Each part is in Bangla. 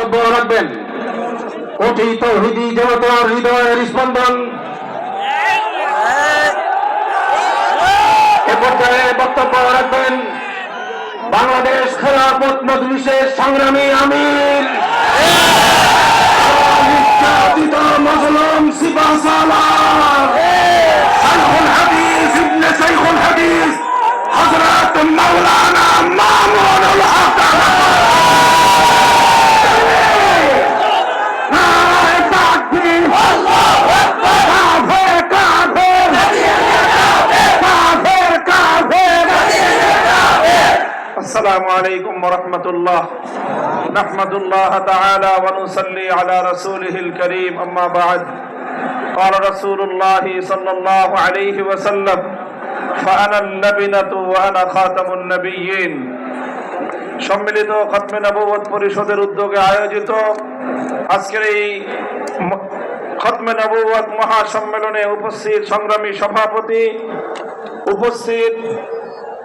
বক্তব্য রাখবেন কোটি তৌহিদি জনতার হৃদয়ের স্পন্দন। এ পর্যায়ে বক্তব্য রাখবেন বাংলাদেশ খেলাফত মজলিসের সংগ্রামী আমির নির্যাতিত মজলুম সিপাহসালার শাইখুল হাদিস ইবনে শাইখুল হাদিস হযরত মাওলানা মামুনুল হক। السلام عليكم ورحمة الله نحمد الله تعالى ونصلي على رسوله الكريم أما بعد قال رسول الله صلى الله عليه وسلم فأنا اللبنة وأنا خاتم النبيين সম্মিলিত খতমে নবুয়ত পরিষদের উদ্যোগে আয়োজিত আজকের এই খতমে নবুয়ত মহাসম্মেলনে উপস্থিত সংগ্রামী সভাপতি, উপস্থিত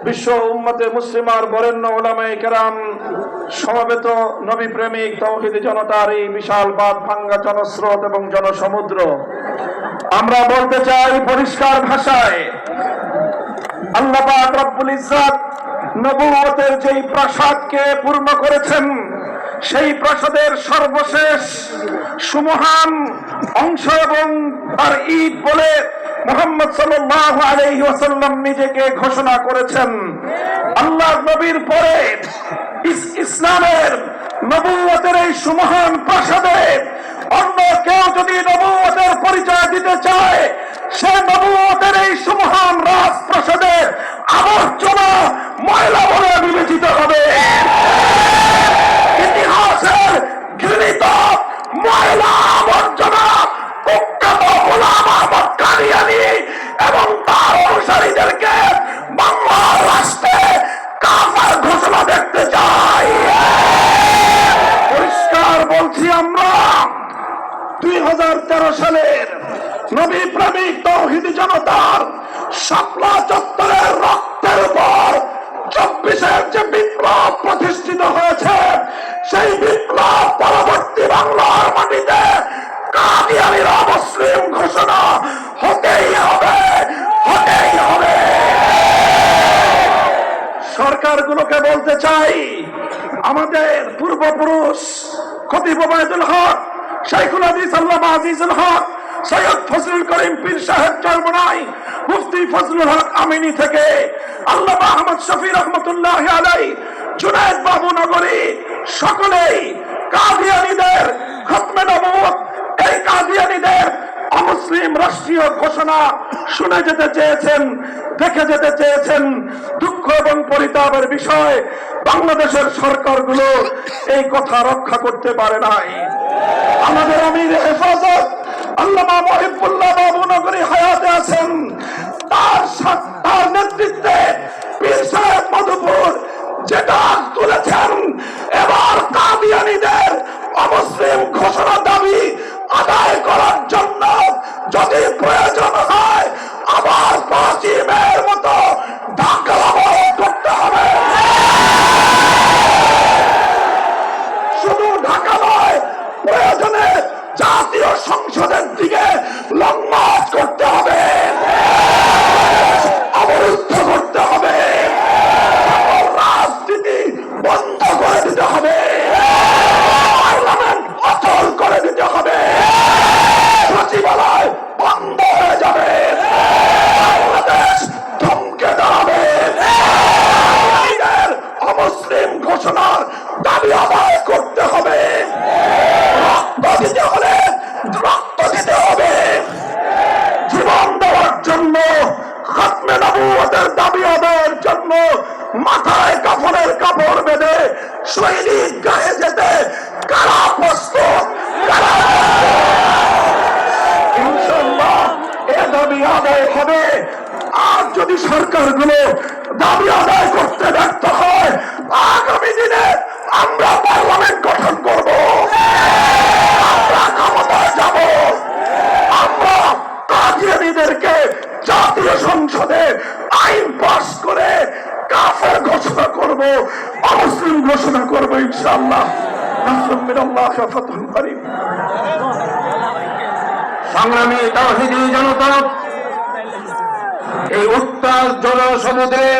বিশ্ব উম্মতে মুসলিমার বরেণ্য উলামায়ে কেরাম, সমবেত নবী প্রেমিক তাওহীদি জনতার এই বিশাল বাঁধ ভাঙ্গা জনস্রোত এবং জনসমুদ্র, আমরা বলতে চাই পরিষ্কার ভাষায়, আল্লাহ পাক রব্বুল ইজ্জত নবুয়তের যেই প্রাসাদকে পূর্ণ করেছেন, সেই প্রাসাদের সর্বশেষ সুমহান অংশ এবং তার ঈদ বলে মুহাম্মদ সাল্লাল্লাহু আলাইহি ওয়াসাল্লাম নিজেকে ঘোষণা করেছেন। আল্লাহর নবীর পরে ইসলামের নবুয়তের এই সুমহান প্রাসাদে অন্য কেউ যদি নবুয়তের পরিচয় দিতে চায়, সে নবুয়তের এই সুমহান রাজপ্রাসাদের আবর্জনা ময়লা বলে বিবেচিত হবে। ইতিহাসের ঘৃণিত ময়লা আবর্জনা কুখ্যাত গোলাম আহমদ কাদিয়ানী এবং তার অনুসারীদেরকে বাংলার রাষ্ট্রে কাফের ঘোষণা দেখতে চাই। পরিষ্কার বলছি, আমরা 2013 সালের নবী প্রেমিক তাওহীদি জনতার শাপলা চত্বরের রক্তের উপর 24-এর যে বিপ্লব প্রতিষ্ঠিত হয়েছে, সেই বিপ্লব পরবর্তী বাংলার মাটিতে কাদিয়ানীর অমুসলিম ঘোষণা হতেই হবে, হতেই হবে। সরকারগুলোকে বলতে চাই, আমাদের পূর্বপুরুষ খতিব ওবায়দুল হক, শাইখুল হাদিস আল্লামা আজিজুল হক, সৈয়দ ফজলুল করিম পীর সাহেব চরমনাই, মুফতি ফজলুল হক আমিনী থেকে আল্লামা আহমদ শফি রহমতুল্লাহ আলাইহি, জুনায়েদ বাবু নগরী, সকলেই কাদিয়ানীদের খতমে নবুয়ত, এই কাদিয়ানীদের অমুসলিম রাষ্ট্রীয় ঘোষণা শুনে যেতে চেয়েছেন, দেখে যেতে চেয়েছেন। দুঃখ এবং পরিতাপের বিষয়, বাংলাদেশের সরকারগুলো এই কথা রক্ষা করতে পারে নাই। আমাদের আমির হেফাজত আল্লামা মহিবুল্লাহ বাবু নগরী হায়াতে আছেন, তার নেতৃত্বে পীর সাহেব মধুপুর যেটা তুলেছেন, এবার কাদিয়ানীদের অমুসলিম ঘোষণা দাবি আদায় করার জন্য যদি প্রয়োজন হয় আবার 5 মের মতো ঢাকা অবরোধ করতে হবে। শুধু ঢাকা নয়, প্রয়োজনে জাতীয় সংসদের দিকে লং মার্চ করতে হবে, অবরুদ্ধ করতে হবে, রাজনীতি বন্ধ করে দিতে হবে, পার্লামেন্ট অচল করে দিতে হবে, সচিবালয় বন্ধ হয়ে যাবে, বাংলাদেশ থমকে দাঁড়াবে। অমুসলিম ঘোষণার দাবি আদায় করতে হবে, রক্ত দিতে হলে রক্ত দিতে হবে, জীবন দেওয়ার জন্য, খতমে নবুয়তের দাবি আদায়ের জন্য মাথায় কাফনের কাপড় বেঁধে সৈনিক গায়ে যেতে কারা প্রস্তুত? ইনশাআল্লাহ এ দাবি আদায় হবে। আর যদি সরকারগুলো দাবি আদায় করতে ব্যর্থ হয়, আগামী দিনে আমরা পার্লামেন্ট গঠন করব, আমরা ক্ষমতায় যাব, আমরা কাদিয়ানীদেরকে জাতীয় সংসদে আইন পাস করে কাফের ঘোষণা করব, অমুসলিম ঘোষণা করব ইনশাআল্লাহ। الله فتح قريب সংগ্রামী তাওহীদি জনতা, এই উত্তাল জনসমুদ্রে